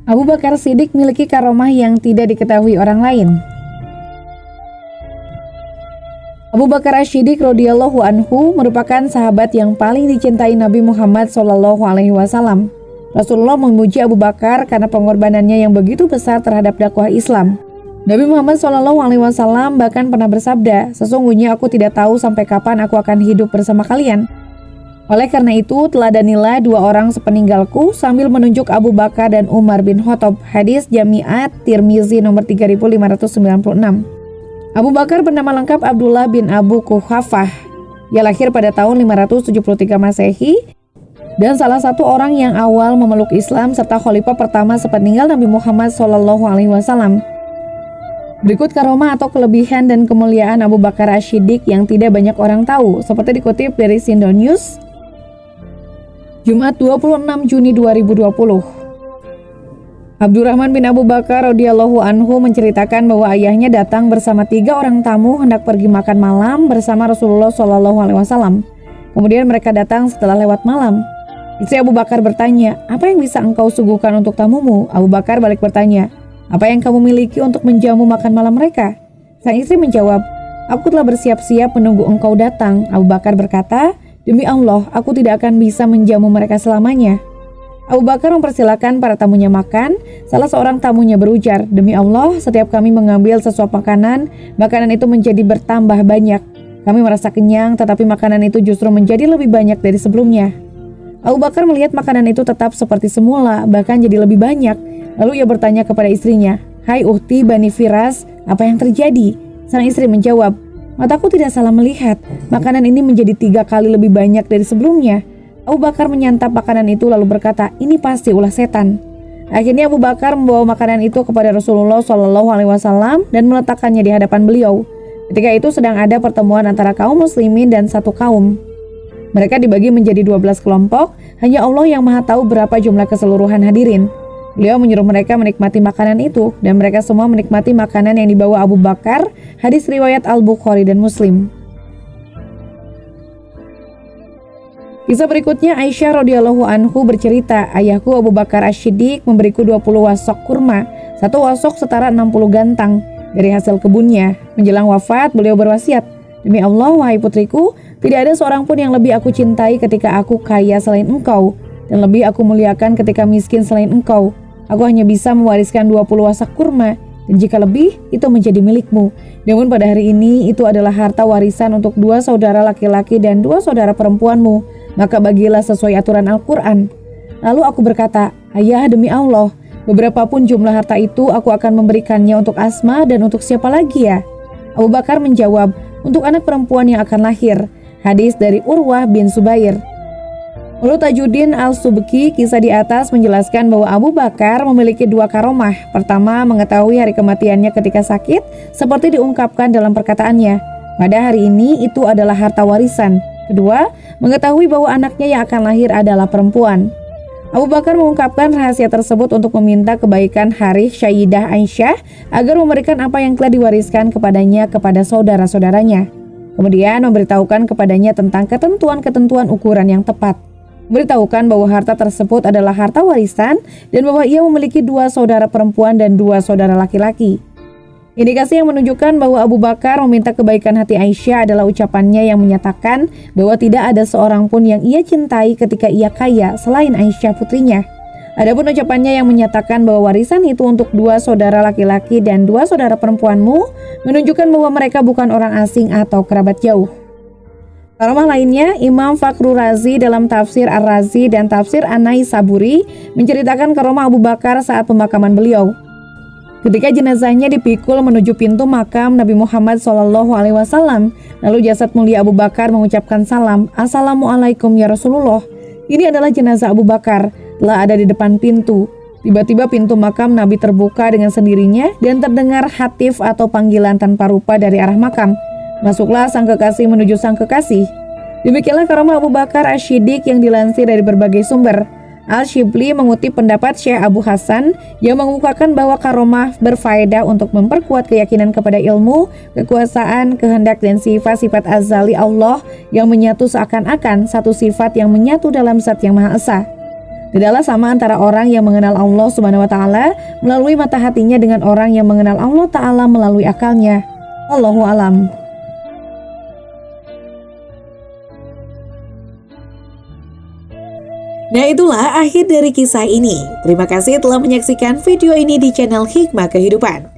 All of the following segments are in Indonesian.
Abu Bakar Siddiq memiliki karomah yang tidak diketahui orang lain. Abu Bakar As-Siddiq radhiyallahu anhu merupakan sahabat yang paling dicintai Nabi Muhammad SAW. Rasulullah memuji Abu Bakar karena pengorbanannya yang begitu besar terhadap dakwah Islam. Nabi Muhammad SAW bahkan pernah bersabda, "Sesungguhnya aku tidak tahu sampai kapan aku akan hidup bersama kalian. Oleh karena itu, teladanilah dua orang sepeninggalku," sambil menunjuk Abu Bakar dan Umar bin Khattab. Hadis Jami'at Tirmizi nomor 3596. Abu Bakar bernama lengkap Abdullah bin Abu Quhafah. Ia lahir pada tahun 573 Masehi dan salah satu orang yang awal memeluk Islam serta khalifah pertama sepeninggal Nabi Muhammad SAW. Berikut karomah atau kelebihan dan kemuliaan Abu Bakar As-Siddiq yang tidak banyak orang tahu, seperti dikutip dari Sindon News, Jumat 26 Juni 2020. Abdurrahman bin Abu Bakar radhiyallahu anhu menceritakan bahwa ayahnya datang bersama 3 orang tamu hendak pergi makan malam bersama Rasulullah SAW. Kemudian mereka datang setelah lewat malam. Istri Abu Bakar bertanya, "Apa yang bisa engkau suguhkan untuk tamumu?" Abu Bakar balik bertanya, "Apa yang kamu miliki untuk menjamu makan malam mereka?" Sang istri menjawab, "Aku telah bersiap-siap menunggu engkau datang." Abu Bakar berkata, "Demi Allah, aku tidak akan bisa menjamu mereka selamanya." Abu Bakar mempersilakan para tamunya makan. Salah seorang tamunya berujar, "Demi Allah, setiap kami mengambil sesuap makanan, makanan itu menjadi bertambah banyak. Kami merasa kenyang, tetapi makanan itu justru menjadi lebih banyak dari sebelumnya." Abu Bakar melihat makanan itu tetap seperti semula, bahkan jadi lebih banyak. Lalu ia bertanya kepada istrinya, "Hai Uhti Bani Firas, apa yang terjadi?" Sang istri menjawab, "Mataku tidak salah melihat, makanan ini menjadi 3 kali lebih banyak dari sebelumnya." Abu Bakar menyantap makanan itu lalu berkata, "Ini pasti ulah setan." Akhirnya Abu Bakar membawa makanan itu kepada Rasulullah SAW dan meletakkannya di hadapan beliau. Ketika itu sedang ada pertemuan antara kaum muslimin dan satu kaum. Mereka dibagi menjadi 12 kelompok, hanya Allah yang maha tahu berapa jumlah keseluruhan hadirin. Beliau menyuruh mereka menikmati makanan itu, dan mereka semua menikmati makanan yang dibawa Abu Bakar. Hadis riwayat Al-Bukhari dan Muslim. Kisah berikutnya, Aisyah radhiyallahu anhu bercerita, "Ayahku Abu Bakar As-Siddiq memberiku 20 wasok kurma. Satu wasok setara 60 gantang dari hasil kebunnya. Menjelang wafat, beliau berwasiat, 'Demi Allah, wahai putriku, tidak ada seorang pun yang lebih aku cintai ketika aku kaya selain engkau, dan lebih aku muliakan ketika miskin selain engkau. Aku hanya bisa mewariskan 20 wasak kurma, dan jika lebih, itu menjadi milikmu. Namun pada hari ini, itu adalah harta warisan untuk 2 saudara laki-laki dan 2 saudara perempuanmu. Maka bagilah sesuai aturan Al-Quran.' Lalu aku berkata, 'Ayah, demi Allah, beberapapun jumlah harta itu aku akan memberikannya untuk Asma dan untuk siapa lagi ya?' Abu Bakar menjawab, 'Untuk anak perempuan yang akan lahir.' Hadis dari Urwah bin Zubair. Menurut Tajuddin Al-Subki, kisah di atas menjelaskan bahwa Abu Bakar memiliki 2 karomah. Pertama, mengetahui hari kematiannya ketika sakit, seperti diungkapkan dalam perkataannya, 'Pada hari ini itu adalah harta warisan.' Kedua, mengetahui bahwa anaknya yang akan lahir adalah perempuan. Abu Bakar mengungkapkan rahasia tersebut untuk meminta kebaikan Harith Sayyidah Aisyah agar memberikan apa yang telah diwariskan kepadanya kepada saudara-saudaranya. Kemudian memberitahukan kepadanya tentang ketentuan-ketentuan ukuran yang tepat. Memberitahukan bahwa harta tersebut adalah harta warisan dan bahwa ia memiliki 2 saudara perempuan dan 2 saudara laki-laki. Indikasi yang menunjukkan bahwa Abu Bakar meminta kebaikan hati Aisyah adalah ucapannya yang menyatakan bahwa tidak ada seorang pun yang ia cintai ketika ia kaya selain Aisyah putrinya. Adapun ucapannya yang menyatakan bahwa warisan itu untuk 2 saudara laki-laki dan 2 saudara perempuanmu menunjukkan bahwa mereka bukan orang asing atau kerabat jauh. Karomah lainnya, Imam Fakhrur Razi dalam tafsir Ar-Razi dan tafsir An-Naisaburi menceritakan karomah Abu Bakar saat pemakaman beliau. Ketika jenazahnya dipikul menuju pintu makam Nabi Muhammad SAW, lalu jasad mulia Abu Bakar mengucapkan salam, "Assalamualaikum ya Rasulullah." Ini adalah jenazah Abu Bakar, telah ada di depan pintu. Tiba-tiba pintu makam Nabi terbuka dengan sendirinya dan terdengar hatif atau panggilan tanpa rupa dari arah makam. "Masuklah sang kekasih menuju sang kekasih." Demikianlah karomah Abu Bakar As-Siddiq yang dilansir dari berbagai sumber. Al-Shibli mengutip pendapat Syekh Abu Hasan yang mengukakan bahwa karomah berfaedah untuk memperkuat keyakinan kepada ilmu, kekuasaan, kehendak, dan sifat-sifat azali Allah yang menyatu seakan-akan satu sifat yang menyatu dalam Zat yang Maha Esa. Tidaklah sama antara orang yang mengenal Allah Subhanahu wa taala melalui mata hatinya dengan orang yang mengenal Allah taala melalui akalnya. Wallahu alam. Nah, itulah akhir dari kisah ini. Terima kasih telah menyaksikan video ini di channel Hikmah Kehidupan.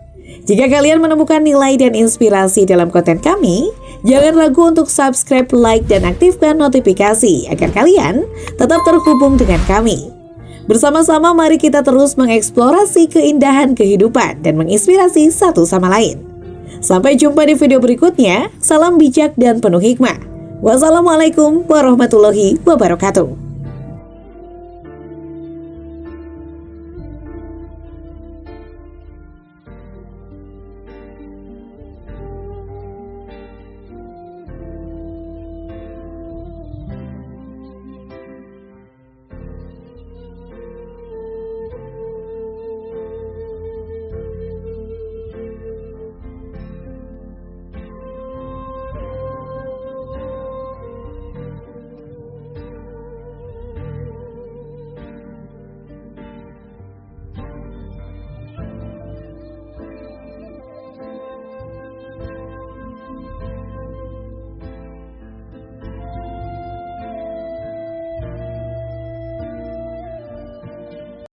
Jika kalian menemukan nilai dan inspirasi dalam konten kami, jangan ragu untuk subscribe, like, dan aktifkan notifikasi agar kalian tetap terhubung dengan kami. Bersama-sama mari kita terus mengeksplorasi keindahan kehidupan dan menginspirasi satu sama lain. Sampai jumpa di video berikutnya. Salam bijak dan penuh hikmah. Wassalamualaikum warahmatullahi wabarakatuh.